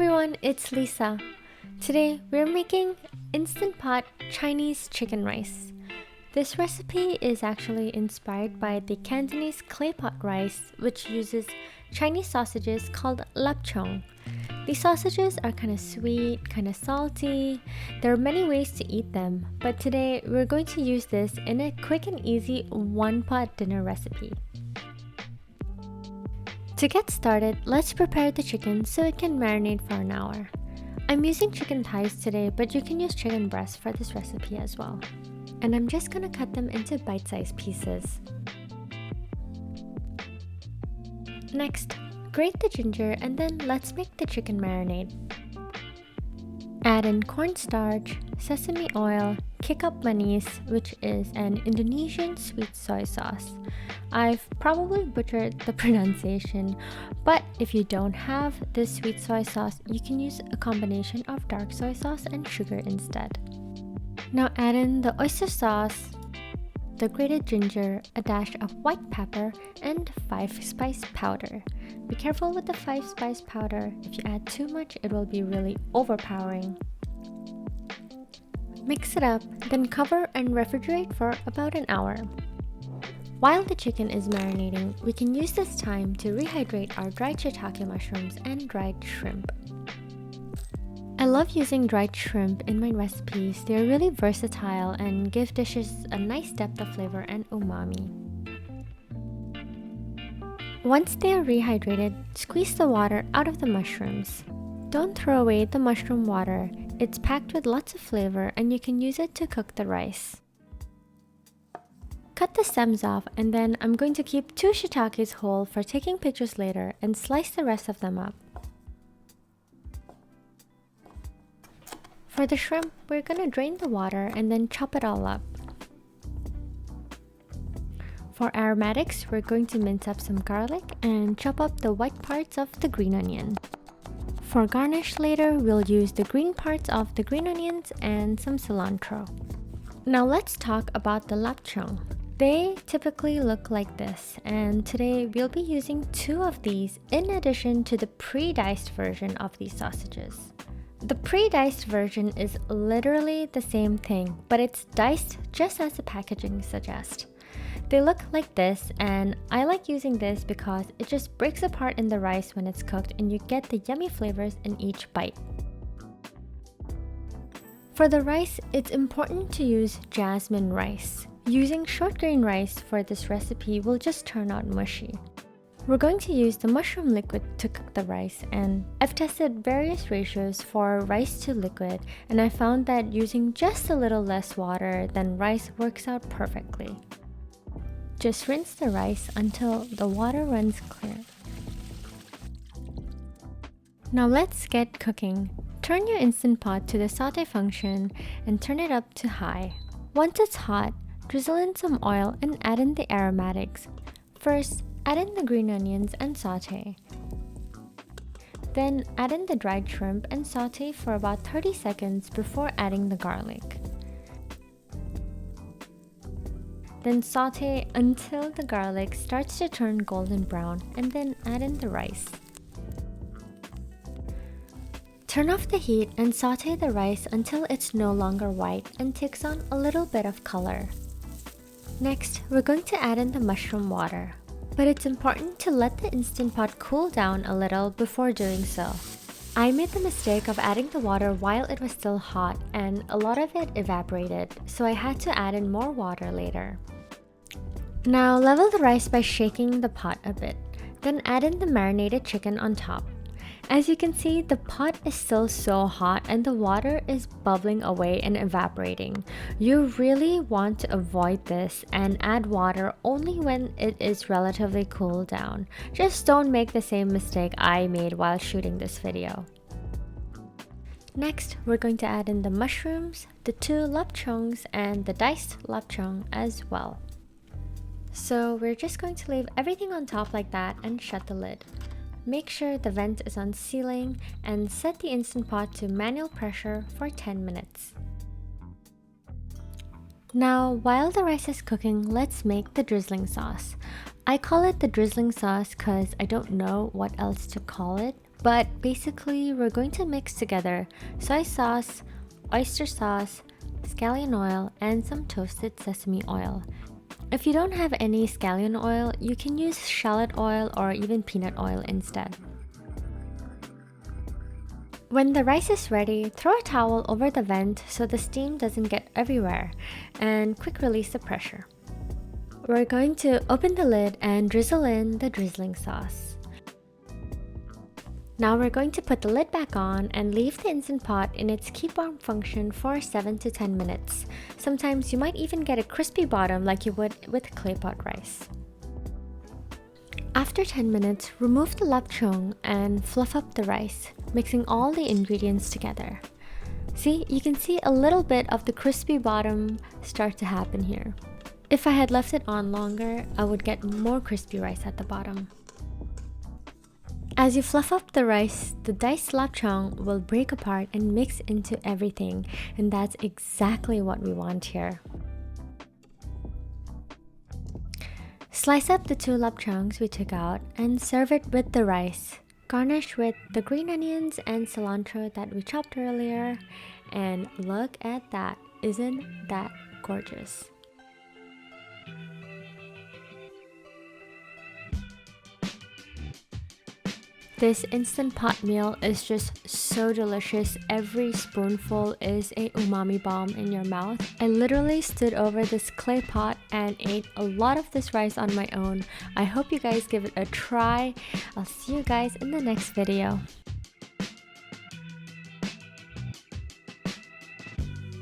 everyone, it's Lisa. Today we're making Instant Pot Chinese chicken rice. This recipe is actually inspired by the Cantonese Claypot rice, which uses Chinese sausages called cheung. These sausages are kind of sweet, kind of salty. There are many ways to eat them, but today we're going to use this in a quick and easy one-pot dinner recipe. To get started, let's prepare the chicken so it can marinate for an hour. I'm using chicken thighs today, but you can use chicken breasts for this recipe as well. And I'm just gonna cut them into bite-sized pieces. Next, grate the ginger and then let's make the chicken marinade. Add in cornstarch, sesame oil, kecap manis, which is an Indonesian sweet soy sauce. I've probably butchered the pronunciation, but if you don't have this sweet soy sauce, you can use a combination of dark soy sauce and sugar instead. Now add in the oyster sauce, the grated ginger, a dash of white pepper, and 5-spice powder. Be careful with the 5-spice powder. If you add too much, it will be really overpowering. Mix it up, then cover and refrigerate for about an hour. While the chicken is marinating, we can use this time to rehydrate our dried shiitake mushrooms and dried shrimp. I love using dried shrimp in my recipes. They are really versatile and give dishes a nice depth of flavor and umami. Once they are rehydrated, squeeze the water out of the mushrooms. Don't throw away the mushroom water. It's packed with lots of flavor and you can use it to cook the rice. Cut the stems off, and then I'm going to keep 2 shiitakes whole for taking pictures later and slice the rest of them up. For the shrimp, we're gonna drain the water and then chop it all up. For aromatics, we're going to mince up some garlic and chop up the white parts of the green onion. For garnish later, we'll use the green parts of the green onions and some cilantro. Now let's talk about the cheung. They typically look like this, and today we'll be using 2 of these in addition to the pre-diced version of these sausages. The pre-diced version is literally the same thing, but it's diced just as the packaging suggests. They look like this, and I like using this because it just breaks apart in the rice when it's cooked and you get the yummy flavors in each bite. For the rice, it's important to use jasmine rice. Using short grain rice for this recipe will just turn out mushy. We're going to use the mushroom liquid to cook the rice, and I've tested various ratios for rice to liquid, and I found that using just a little less water than rice works out perfectly. Just rinse the rice until the water runs clear. Now let's get cooking. Turn your Instant Pot to the saute function and turn it up to high. Once it's hot, drizzle in some oil and add in the aromatics. First, add in the green onions and saute. Then add in the dried shrimp and saute for about 30 seconds before adding the garlic. Then saute until the garlic starts to turn golden brown, and then add in the rice. Turn off the heat and saute the rice until it's no longer white and takes on a little bit of color. Next, we're going to add in the mushroom water. But it's important to let the Instant Pot cool down a little before doing so. I made the mistake of adding the water while it was still hot, and a lot of it evaporated, so I had to add in more water later. Now level the rice by shaking the pot a bit, then add in the marinated chicken on top. As you can see, the pot is still so hot and the water is bubbling away and evaporating. You really want to avoid this and add water only when it is relatively cooled down. Just don't make the same mistake I made while shooting this video. Next, we're going to add in the mushrooms, the 2 cheungs, and the diced cheung as well. So we're just going to leave everything on top like that and shut the lid. Make sure the vent is on sealing and set the Instant Pot to manual pressure for 10 minutes. Now, while the rice is cooking, let's make the drizzling sauce. I call it the drizzling sauce because I don't know what else to call it, But basically, we're going to mix together soy sauce, oyster sauce, scallion oil, and some toasted sesame oil. If you don't have any scallion oil, you can use shallot oil or even peanut oil instead. When the rice is ready, throw a towel over the vent so the steam doesn't get everywhere, and quick release the pressure. We're going to open the lid and drizzle in the drizzling sauce. Now we're going to put the lid back on and leave the Instant Pot in its keep warm function for 7 to 10 minutes. Sometimes you might even get a crispy bottom like you would with Claypot rice. After 10 minutes, remove the lap cheung and fluff up the rice, mixing all the ingredients together. See, you can see a little bit of the crispy bottom start to happen here. If I had left it on longer, I would get more crispy rice at the bottom. As you fluff up the rice, the diced lap cheung will break apart and mix into everything, and that's exactly what we want here. Slice up the 2 lap cheungs we took out and serve it with the rice. Garnish with the green onions and cilantro that we chopped earlier, and look at that, isn't that gorgeous? This Instant Pot meal is just so delicious. Every spoonful is a umami bomb in your mouth. I literally stood over this clay pot and ate a lot of this rice on my own. I hope you guys give it a try. I'll see you guys in the next video.